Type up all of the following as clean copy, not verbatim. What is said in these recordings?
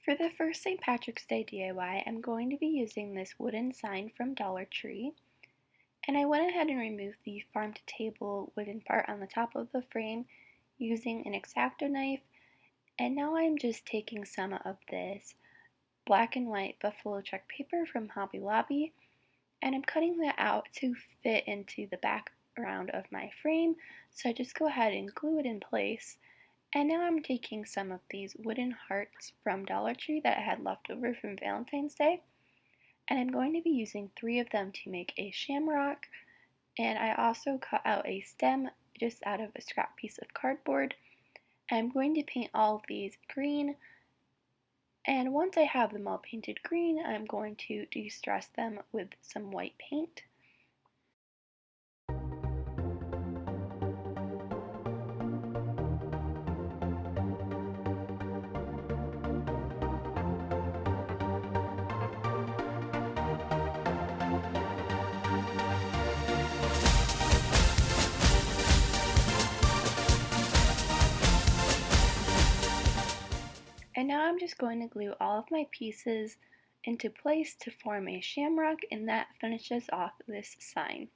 For the first St. Patrick's Day DIY, I'm going to be using this wooden sign from Dollar Tree. And I went ahead and removed the farm to table wooden part on the top of the frame using an X-Acto knife. And now I'm just taking some of this black and white buffalo check paper from Hobby Lobby, and I'm cutting that out to fit into the background of my frame. So I just go ahead and glue it in place. And now I'm taking some of these wooden hearts from Dollar Tree that I had left over from Valentine's Day, and I'm going to be using 3 of them to make a shamrock. And I also cut out a stem just out of a scrap piece of cardboard. I'm going to paint all of these green, and once I have them all painted green, I'm going to de-stress them with some white paint. And now I'm just going to glue all of my pieces into place to form a shamrock, and that finishes off this sign.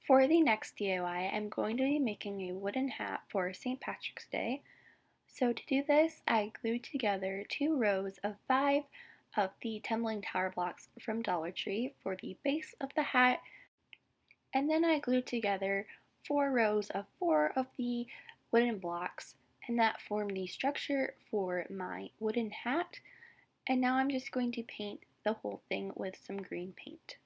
For the next DIY, I'm going to be making a wooden hat for St. Patrick's Day. So to do this, I glued together 2 rows of 5 of the tumbling tower blocks from Dollar Tree for the base of the hat, and then I glued together 4 rows of 4 of the wooden blocks, and that formed the structure for my wooden hat. And now I'm just going to paint the whole thing with some green paint.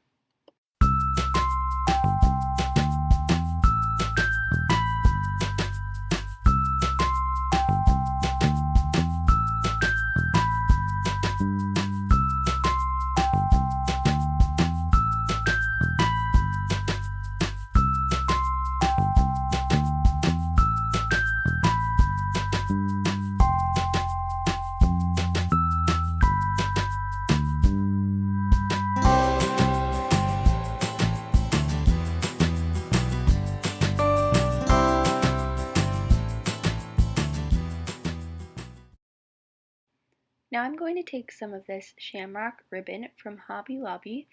Now I'm going to take some of this Shamrock ribbon from Hobby Lobby,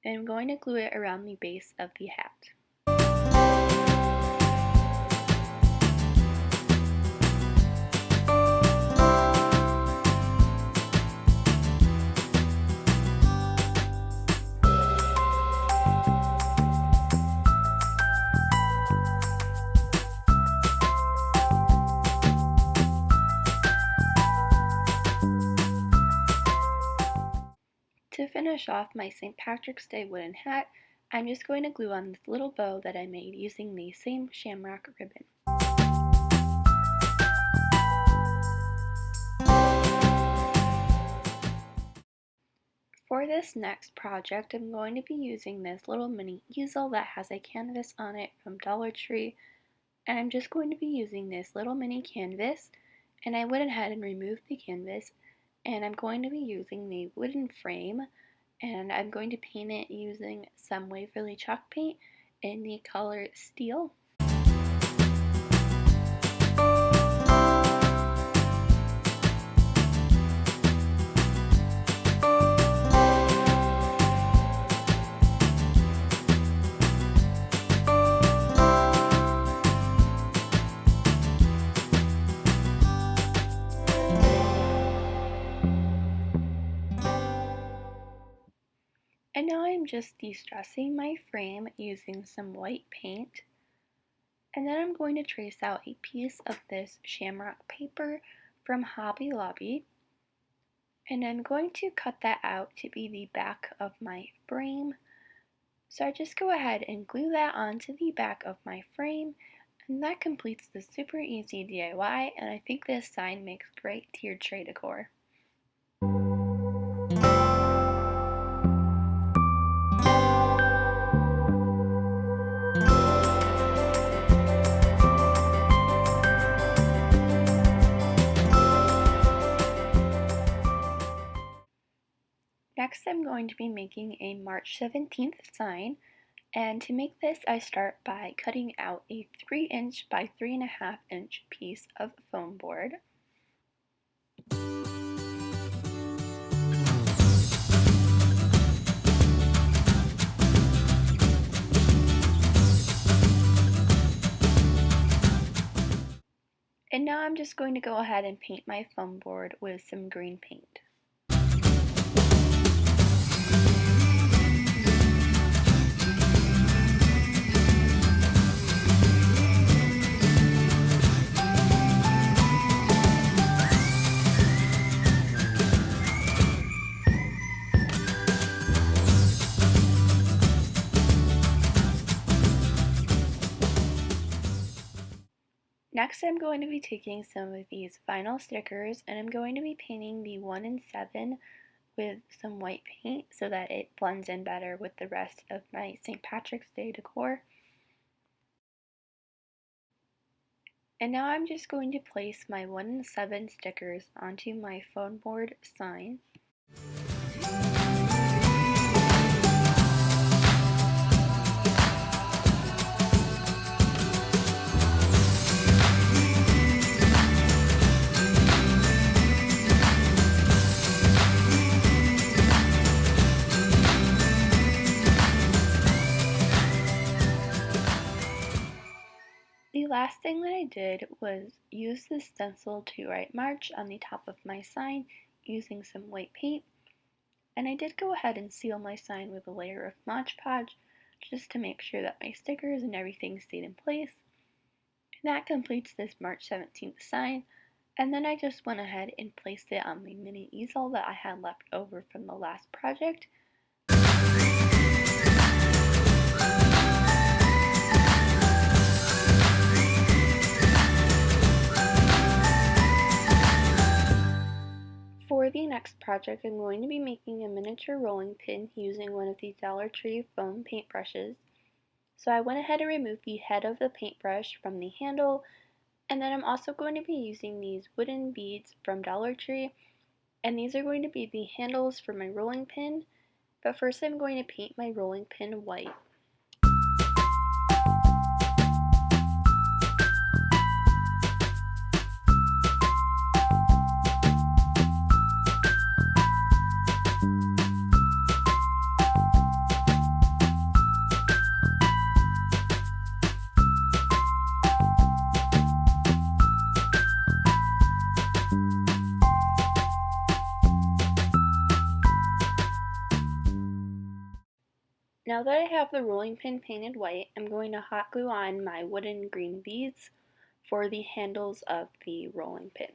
and I'm going to glue it around the base of the hat. To finish off my St. Patrick's Day wooden hat, I'm just going to glue on this little bow that I made using the same Shamrock ribbon. For this next project, I'm going to be using this little mini easel that has a canvas on it from Dollar Tree, and I'm just going to be using this little mini canvas, and I went ahead and removed the canvas, and I'm going to be using the wooden frame, and I'm going to paint it using some Waverly chalk paint in the color Steel. And now I'm just de-stressing my frame using some white paint. And then I'm going to trace out a piece of this Shamrock paper from Hobby Lobby. And I'm going to cut that out to be the back of my frame. So I just go ahead and glue that onto the back of my frame, and that completes the super easy DIY, and I think this sign makes great tiered tray decor. Next, I'm going to be making a March 17th sign, and to make this I start by cutting out a 3" by 3.5" piece of foam board. And now I'm just going to go ahead and paint my foam board with some green paint. Next, I'm going to be taking some of these vinyl stickers and I'm going to be painting the 1 in 7 with some white paint so that it blends in better with the rest of my St. Patrick's Day decor. And now I'm just going to place my 1 in 7 stickers onto my foam board sign. The last thing that I did was use this stencil to write March on the top of my sign using some white paint, and I did go ahead and seal my sign with a layer of Mod Podge just to make sure that my stickers and everything stayed in place. And that completes this March 17th sign, and then I just went ahead and placed it on the mini easel that I had left over from the last project. For the next project, I'm going to be making a miniature rolling pin using one of the Dollar Tree foam paintbrushes. So I went ahead and removed the head of the paintbrush from the handle, and then I'm also going to be using these wooden beads from Dollar Tree, and these are going to be the handles for my rolling pin, but first I'm going to paint my rolling pin white. Now that I have the rolling pin painted white, I'm going to hot glue on my wooden green beads for the handles of the rolling pin.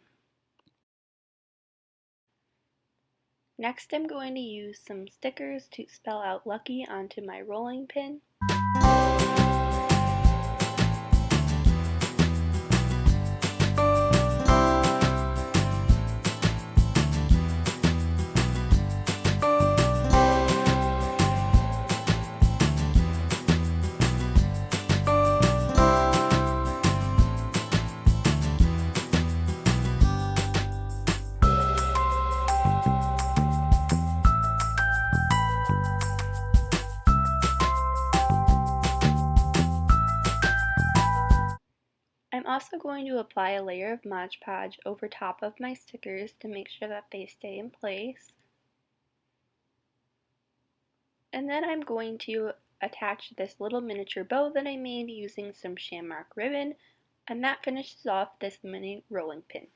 Next, I'm going to use some stickers to spell out Lucky onto my rolling pin. I'm also going to apply a layer of Mod Podge over top of my stickers to make sure that they stay in place. And then I'm going to attach this little miniature bow that I made using some Shamrock ribbon, and that finishes off this mini rolling pin.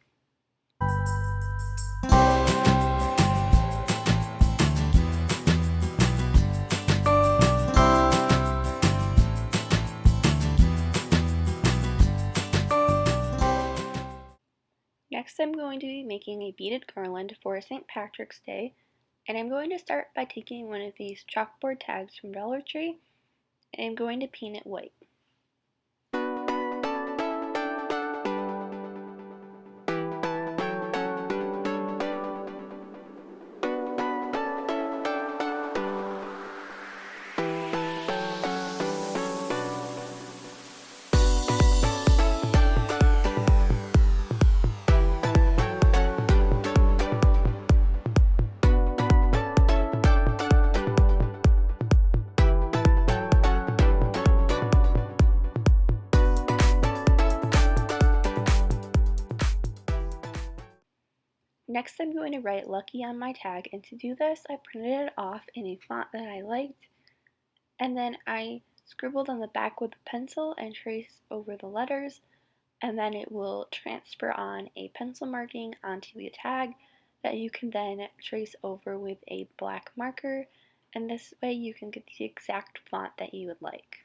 Next, I'm going to be making a beaded garland for St. Patrick's Day, and I'm going to start by taking one of these chalkboard tags from Dollar Tree, and I'm going to paint it white. Next, I'm going to write Lucky on my tag, and to do this, I printed it off in a font that I liked, and then I scribbled on the back with a pencil and traced over the letters, and then it will transfer on a pencil marking onto the tag that you can then trace over with a black marker, and this way you can get the exact font that you would like.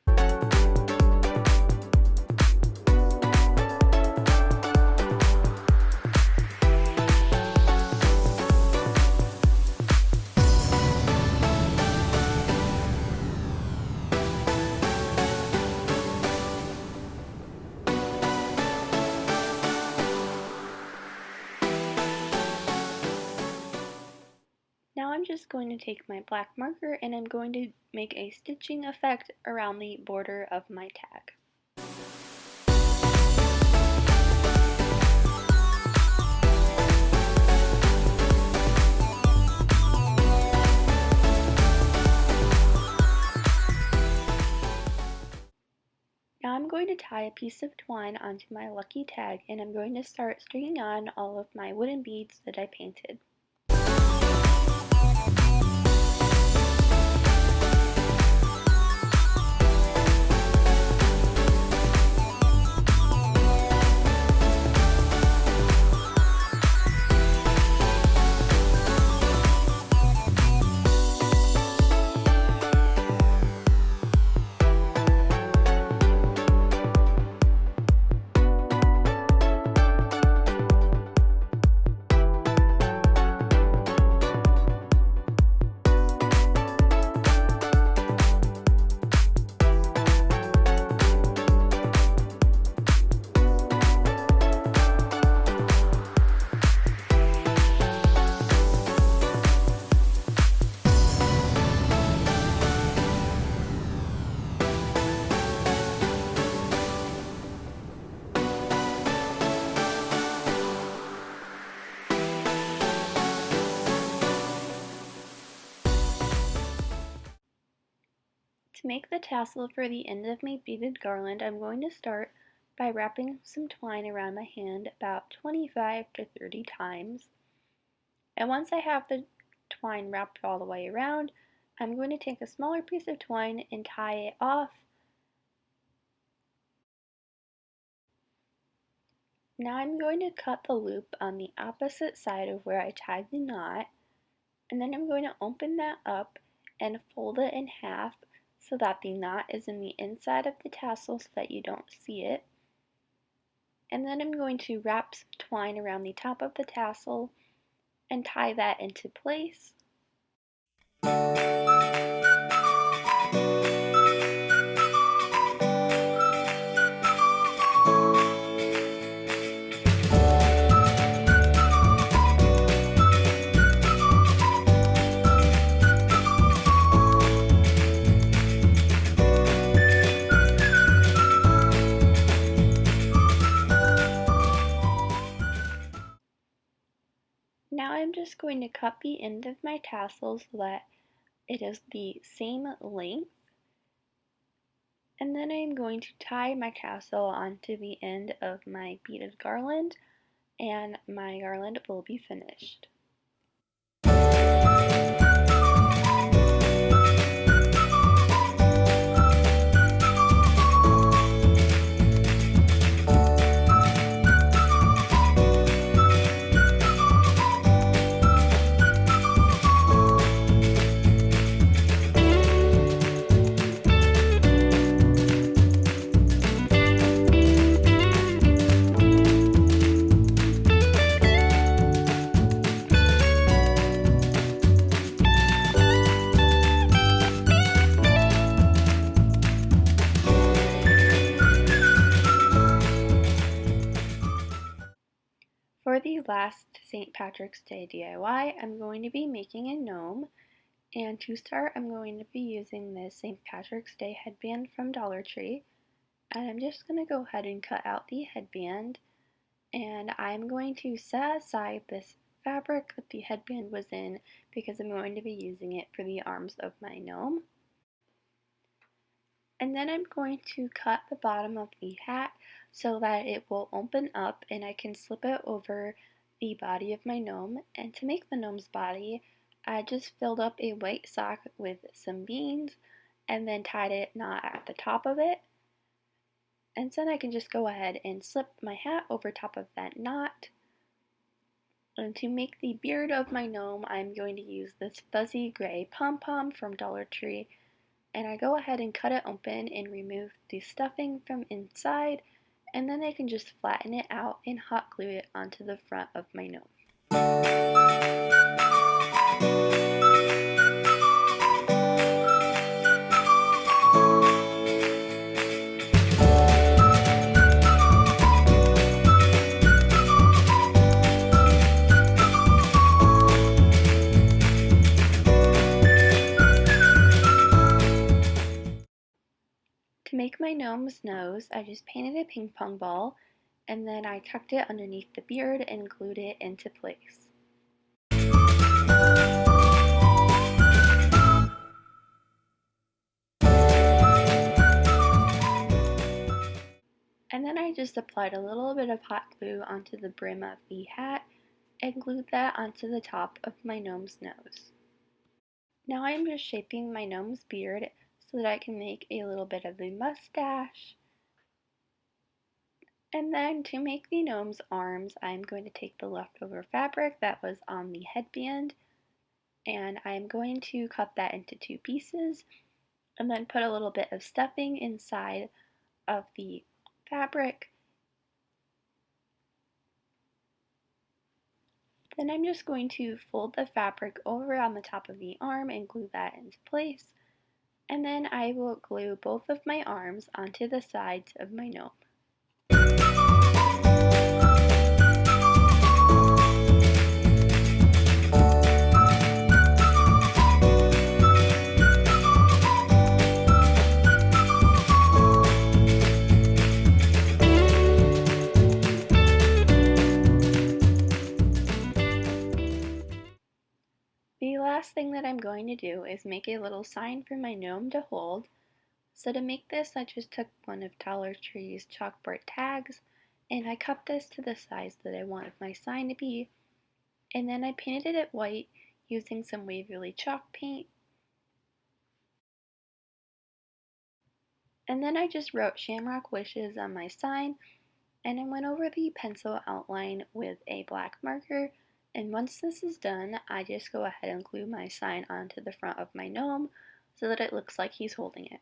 Now I'm just going to take my black marker and I'm going to make a stitching effect around the border of my tag. Now I'm going to tie a piece of twine onto my lucky tag, and I'm going to start stringing on all of my wooden beads that I painted. To make the tassel for the end of my beaded garland, I'm going to start by wrapping some twine around my hand about 25 to 30 times. And once I have the twine wrapped all the way around, I'm going to take a smaller piece of twine and tie it off. Now I'm going to cut the loop on the opposite side of where I tied the knot, and then I'm going to open that up and fold it in half so that the knot is in the inside of the tassel so that you don't see it. And then I'm going to wrap some twine around the top of the tassel and tie that into place. Now I'm just going to cut the end of my tassel so that it is the same length, and then I'm going to tie my tassel onto the end of my beaded garland, and my garland will be finished. For the last St. Patrick's Day DIY, I'm going to be making a gnome, and to start I'm going to be using this St. Patrick's Day headband from Dollar Tree, and I'm just going to go ahead and cut out the headband, and I'm going to set aside this fabric that the headband was in because I'm going to be using it for the arms of my gnome. And then I'm going to cut the bottom of the hat so that it will open up and I can slip it over the body of my gnome. And to make the gnome's body, I just filled up a white sock with some beans and then tied a knot at the top of it. And then I can just go ahead and slip my hat over top of that knot. And to make the beard of my gnome, I'm going to use this fuzzy gray pom-pom from Dollar Tree, and I go ahead and cut it open and remove the stuffing from inside, and then I can just flatten it out and hot glue it onto the front of my gnome. To make my gnome's nose, I just painted a ping pong ball, and then I tucked it underneath the beard and glued it into place. And then I just applied a little bit of hot glue onto the brim of the hat and glued that onto the top of my gnome's nose. Now I'm just shaping my gnome's beard so that I can make a little bit of a mustache. And then to make the gnome's arms, I'm going to take the leftover fabric that was on the headband, and I'm going to cut that into two pieces and then put a little bit of stuffing inside of the fabric. Then I'm just going to fold the fabric over on the top of the arm and glue that into place. And then I will glue both of my arms onto the sides of my gnome. The last thing that I'm going to do is make a little sign for my gnome to hold. So to make this, I just took one of Dollar Tree's chalkboard tags and I cut this to the size that I wanted my sign to be, and then I painted it white using some Waverly chalk paint. And then I just wrote Shamrock Wishes on my sign, and I went over the pencil outline with a black marker, and once this is done, I just go ahead and glue my sign onto the front of my gnome so that it looks like he's holding it.